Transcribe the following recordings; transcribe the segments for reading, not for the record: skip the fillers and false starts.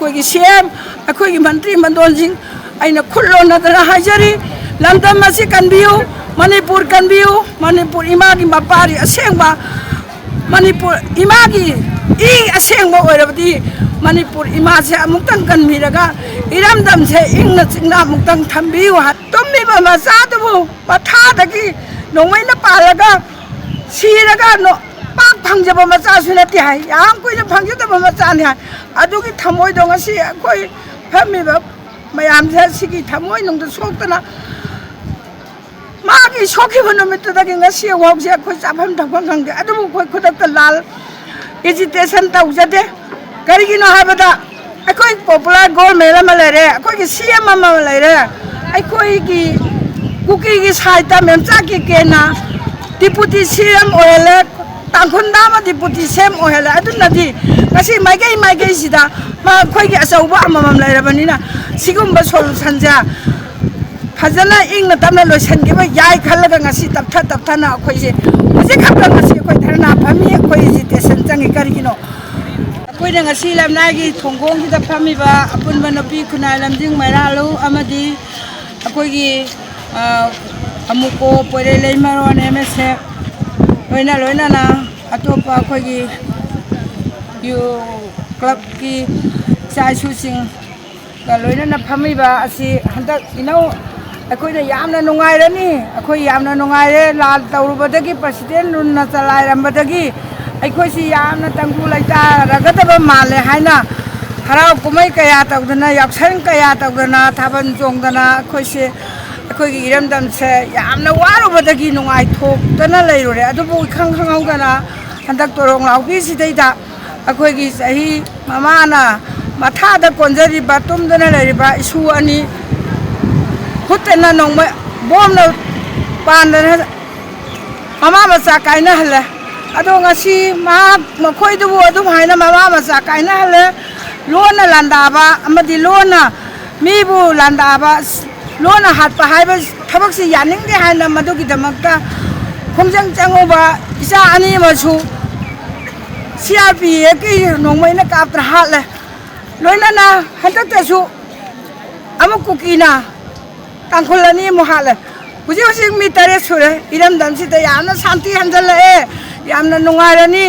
ꯑꯩꯈꯣꯏꯒꯤ ꯁꯤꯑꯦꯝ ꯑꯩꯈꯣꯏꯒꯤ ꯃꯟꯇ꯭ꯔꯤ ꯃꯟꯗꯣꯟꯁꯤꯡ ꯑꯩꯅ ꯈꯨꯠꯂꯣꯟꯅꯗꯅ ꯍꯥꯏꯖꯔꯤ ꯂꯝꯗꯝ ꯑꯁꯤ ꯀꯟꯕꯤꯌꯨ ꯃꯅꯤꯄꯨꯔ ꯀꯟꯕꯤꯌꯨ ꯃꯅꯤꯄꯨꯔ ꯏꯃꯥꯒꯤ ꯃꯄꯥꯒꯤ ꯑꯁꯦꯡꯕ ꯃꯅꯤꯄꯨꯔ ꯏꯃꯥꯒꯤ ꯏ ꯑꯁꯦꯡꯕ ꯑꯣꯏꯔꯕꯗꯤ ꯃꯅꯤꯄꯨꯔ ꯏꯃꯥꯁꯦ ꯑꯃꯨꯛꯇꯪ ꯀꯟꯕꯤꯔꯒ ꯏꯔꯝꯗꯝꯁꯦ ꯏꯪꯅ ꯆꯤꯡꯅ ꯑꯃꯨꯛꯇꯪ ꯊꯝꯕꯤꯌꯨ ꯇꯨꯝꯃꯤꯕ ꯃꯆꯥꯗꯨꯕꯨ ꯃꯊꯥꯗꯒꯤ ꯅꯣꯡꯃꯩꯅ ꯄꯥꯜꯂꯒ ꯁꯤꯔꯒ ꯄꯥꯛ ꯐꯪꯖꯕ ꯃꯆꯥꯁꯨ ꯅꯠꯇꯦ ꯍꯥꯏ ꯌꯥꯝ ꯀꯨꯏꯅ ꯐꯪꯖꯗꯕ ꯃꯆꯥꯅꯤ ꯍꯥꯏ ꯑꯗꯨꯒꯤ ꯊꯃꯣꯏꯗꯣ ꯉꯁꯤ ꯑꯩꯈꯣꯏ ꯐꯝꯃꯤꯕ ꯃꯌꯥꯝꯁꯦ ꯁꯤꯒꯤ ꯊꯃꯣꯏꯅꯨꯡꯗ ꯁꯣꯛꯇꯅ 마기 속히고 놈이 뜨다긴 것이 와우지야 그 잡함 덕방 강대 아주 그 그닥다 날 이지테선 타우자데 가리기노 하바다 아코이 포퓰러 골 메라 말레레 아코이 시엠 마마 말레레 아코이기 kuki saita memcaki kena deputi CM oele tangkundama deputi CM oele adu nadi kasi maigai sida ma khoigi asauba amamam lairabanina sigumba solution ja fajana ingna tamna loisan giba yai khalaga ngasi taptha na khoise uje khapla ngasi khoi tharna phami khoi station changi karigino koi na ngasi lamna gi thonggong gi da phami ba apun banopi khunai lamjing mairalu amadi akoigi amuko pore lei maro ne mese loina na atopa khoigi yu club ki sai su sing ka loina na phami ba asi handak inau akoi na yamna nungai rani akoi yamna nungai re lal tawrubadagi president runna chalai rambadagi akoi si yamna tangku laita ragataba male haina harau kumai kaya tawdana yaksan kaya tawdana thaban chongdana akoi se ꯑꯩꯈꯣꯏꯒꯤ ꯏꯔꯝꯗꯝꯁꯦ ꯌꯥꯝꯅ ꯋꯥꯔꯨꯕꯗꯒꯤ ꯅꯨꯡꯉꯥꯏꯊꯣꯛꯇꯅ ꯂꯩꯔꯨꯔꯦ ꯑꯗꯨꯕꯨ ꯈꯪꯍꯧꯗꯅ ꯍꯟꯗꯛ ꯇꯣꯔꯣꯡ ꯂꯥꯎꯕꯤꯁꯤꯗꯩꯗ ꯑꯩꯈꯣꯏꯒꯤ ꯆꯍꯤ ꯃꯃꯥꯅ ꯃꯊꯥꯗ ꯀꯣꯟꯖꯔꯤꯕ ꯇꯨꯝꯗꯅ ꯂꯩꯔꯤꯕ ꯏꯁꯨ ꯑꯅꯤ ꯍꯨꯠꯇꯅ ꯅꯣꯡꯃ ꯕꯣꯝꯅ ꯄꯥꯟꯗꯅ ꯃꯃꯥ ꯃꯆꯥ ꯀꯥꯏꯅꯍꯜꯂꯦ ꯑꯗꯣ ꯉꯁꯤ ꯃꯈꯣꯏꯗꯨꯕꯨ ꯑꯗꯨꯝ ꯍꯥꯏꯅ ꯃꯃꯥ ꯃꯆꯥ ꯀꯥꯏꯅꯍꯜꯂꯦ ꯂꯣꯟꯅ ꯂꯥꯟꯗꯥꯕ ꯑꯃꯗꯤ ꯂꯣꯟꯅ ꯃꯤꯕꯨ ꯂꯥꯟꯗꯥꯕ ꯂꯣꯟꯅ ꯍꯥꯠꯄ ꯍꯥꯏꯕ ꯊꯕꯛꯁꯤ ꯌꯥꯅꯤꯡꯗꯦ ꯍꯥꯏꯅ ꯃꯗꯨꯒꯤꯗꯃꯛꯇ ꯈꯣꯡꯖꯪ ꯆꯪꯉꯨꯕ ꯏꯆꯥ ꯑꯅꯤ ꯑꯃꯁꯨ CRPFꯀꯤ ꯅꯣꯡꯃꯩꯅ ꯀꯥꯞꯇꯅ ꯍꯥꯠꯂꯦ ꯂꯣꯏꯅꯅ ꯍꯟꯗꯛꯇꯁꯨ ꯑꯃꯨꯛ ꯀꯨꯀꯤꯅ ꯇꯥꯡꯈꯨꯜ ꯑꯅꯤ ꯑꯃꯨꯛ ꯍꯥꯠꯂꯦ ꯍꯧꯖꯤꯛ ꯃꯤ 8 ꯁꯨꯔꯦ ꯏꯔꯝꯗꯝꯁꯤꯗ ꯌꯥꯝꯅ ꯁꯥꯟꯇꯤ ꯍꯟꯖꯜꯂꯛꯑꯦ ꯌꯥꯝꯅ ꯅꯨꯡꯉꯥꯏꯔꯅꯤ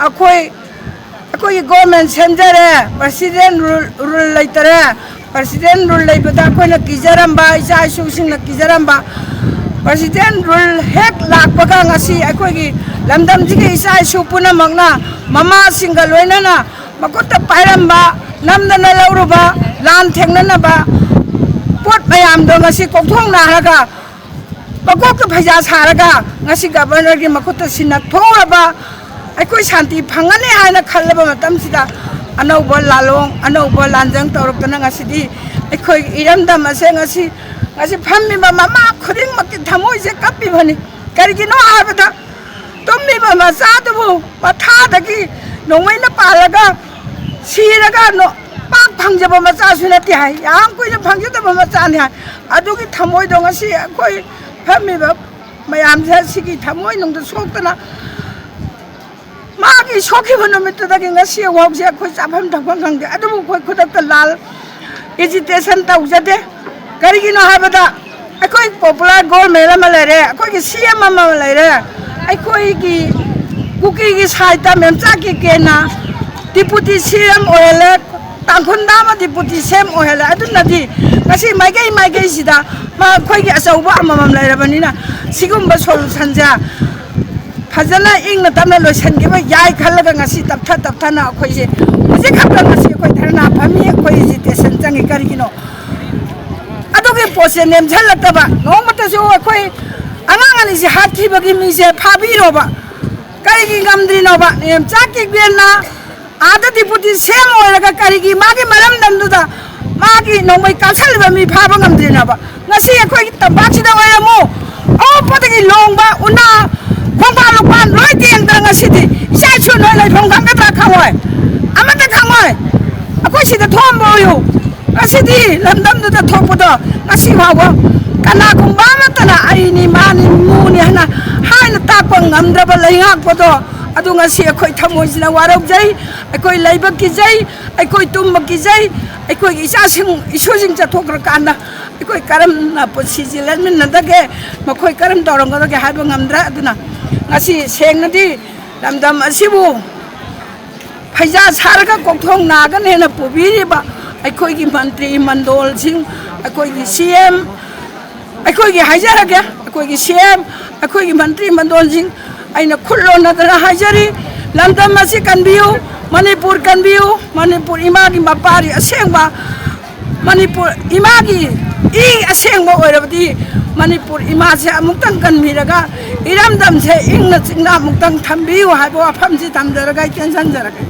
ꯑꯩꯈꯣꯏꯒꯤ ꯒꯣꯔꯃꯦꯟ ꯁꯦꯝꯖꯔꯦ ꯄ꯭ꯔꯁꯤꯗꯦꯟ ꯔꯨꯜ ꯂꯩꯇꯔꯦ president rule leibada koina kijaramba isa isusingna kijaramba president rule hek lakpaga ngasi akoigi lamdam jigi isa isu puna magna mama singa loinana makota pairamba namdana lauruba lan thengnana ba pot mayam do ngasi kokthong na haraga bakok bhaja saraga ngasi governor gi makota sinna thoraba akoi shanti phangane haina khallaba matam sida anauba lalong anauba lanjang tawruptana ngasidi akhoi iramdam ase ngasi phammi ba mama khuding makki thamoi je kappi bhani karigino habada tummi ba macha dubu matha dagi nongmai na palaga siraga no pak phangjaba macha sunati hai yam koina phangjaba macha ni hai adugi thamoi do ngasi akhoi phammi ba mayam ja sigi thamoi nungda soktana 마기 속히고 놈이 뜨다긴 것이 와우지야 그 잡함 덕방 강대 아주 그 그닥다 날 이지테선 타우자데 가리기노 하바다 아코이 포퓰러 골 메라 말레레 아코이 CM 마마 말레레 아코이기 kuki saita memcaki kena deputi CM oele tangkundama deputi CM oele adu nadi kasi maigai sida ma khoigi asauba amamam lairabanina sigumba solution ja fajana ingna tamna loisan giba yai khalaga ngasi taptha na khoise uje khapla ngasi khoi tharna phami khoi station changi karigino adoge pose nem jhallataba nongmata jo khoi angang ani si hathi bagi mi se phabi roba karigi ngamdri noba nem chaki gena ada deputy sem oiraga karigi magi maram damduda magi nongmai kasalba mi phaba ngamdri noba ngasi khoi tabachida oiramo o podagi longba una Kongpa lupan loi tiang tang asidi sai chu noi lai thong kang ka khangoi amata khangoi akoi sida thom boyu asidi lamdam da thokpodo ngasi hawa kana kumba matana ai ni mani mu ni hana haina ta pang ngamdra ba lai ngak podo ꯑꯗꯨ ꯉꯁꯤ ꯑꯩꯈꯣꯏ ꯊꯃꯣꯏꯁꯤꯅ ꯋꯥꯔꯧꯖꯩ ꯑꯩꯈꯣꯏ ꯂꯩꯕ ꯀꯤꯖꯩ ꯑꯩꯈꯣꯏ ꯇꯨꯝꯕ ꯀꯤꯖꯩ ꯑꯩꯈꯣꯏꯒꯤ ꯏꯆꯥꯁꯤꯡ ꯏꯁꯨꯁꯤꯡ ꯆꯠꯊꯣꯛꯈ꯭ꯔꯀꯥꯟꯗ ꯑꯩꯈꯣꯏ ꯀꯔꯝꯅ ꯄꯨꯟꯁꯤꯁꯤ ꯂꯦꯟꯃꯤꯟꯅꯗꯒꯦ ꯃꯈꯣꯏ ꯀꯔꯝ ꯇꯧꯔꯝꯒꯗꯒꯦ ꯍꯥꯏꯕ ꯉꯝꯗ꯭ꯔꯦ ꯑꯗꯨꯅ ꯉꯁꯤ ꯁꯦꯡꯅꯗꯤ ꯂꯝꯗꯝ ꯑꯁꯤꯕꯨ ꯐꯩꯖꯥ ꯁꯥꯔꯒ ꯀꯣꯛꯊꯣꯡ ꯅꯥꯒꯅꯦꯅ ꯄꯨꯕꯤꯔꯤꯕ ꯑꯩꯈꯣꯏꯒꯤ ꯃꯟꯇ꯭ꯔꯤ ꯃꯟꯗꯣꯜꯁꯤꯡ ꯑꯩꯈꯣꯏꯒꯤ CM ꯑꯩꯈꯣꯏꯒꯤ ꯍꯥꯏꯖꯔꯒꯦ ꯑꯩꯈꯣꯏꯒꯤ CM ꯑꯩꯈꯣꯏꯒꯤ ꯃꯟꯇ꯭ꯔꯤ ꯃꯟꯗꯣꯜꯁꯤꯡ ꯑꯩꯅ ꯈꯨꯜꯂꯣꯟꯅꯗꯅ ꯍꯥꯏꯖꯔꯤ ꯂꯝꯗꯝ ꯑꯁꯤ ꯀꯟꯕꯤꯌꯨ ꯃꯅꯤꯄꯨꯔ ꯀꯟꯕꯤꯌꯨ ꯃꯅꯤꯄꯨꯔ ꯏꯃꯥꯒꯤ ꯃꯄꯥꯔꯤ ꯑꯁꯦꯡꯕ ꯃꯅꯤꯄꯨꯔ ꯏꯃꯥꯒꯤ ꯏ ꯑꯁꯦꯡꯕ ꯑꯣꯏꯔꯕꯗꯤ ꯃꯅꯤꯄꯨꯔ ꯏꯃꯥꯁꯦ ꯑꯃꯨꯛꯇꯪ ꯀꯟꯕꯤꯔꯒ ꯏꯔꯝꯗꯝꯁꯦ ꯏꯪꯅ ꯆꯤꯛꯅ ꯑꯃꯨꯛꯇꯪ ꯊꯝꯕꯤꯌꯨ ꯍꯥꯏꯕ ꯋꯥꯐꯝꯁꯤ ꯊꯝꯖꯔꯒ ꯑꯩ ꯇꯦꯟꯁꯤꯟꯖꯔꯒꯦ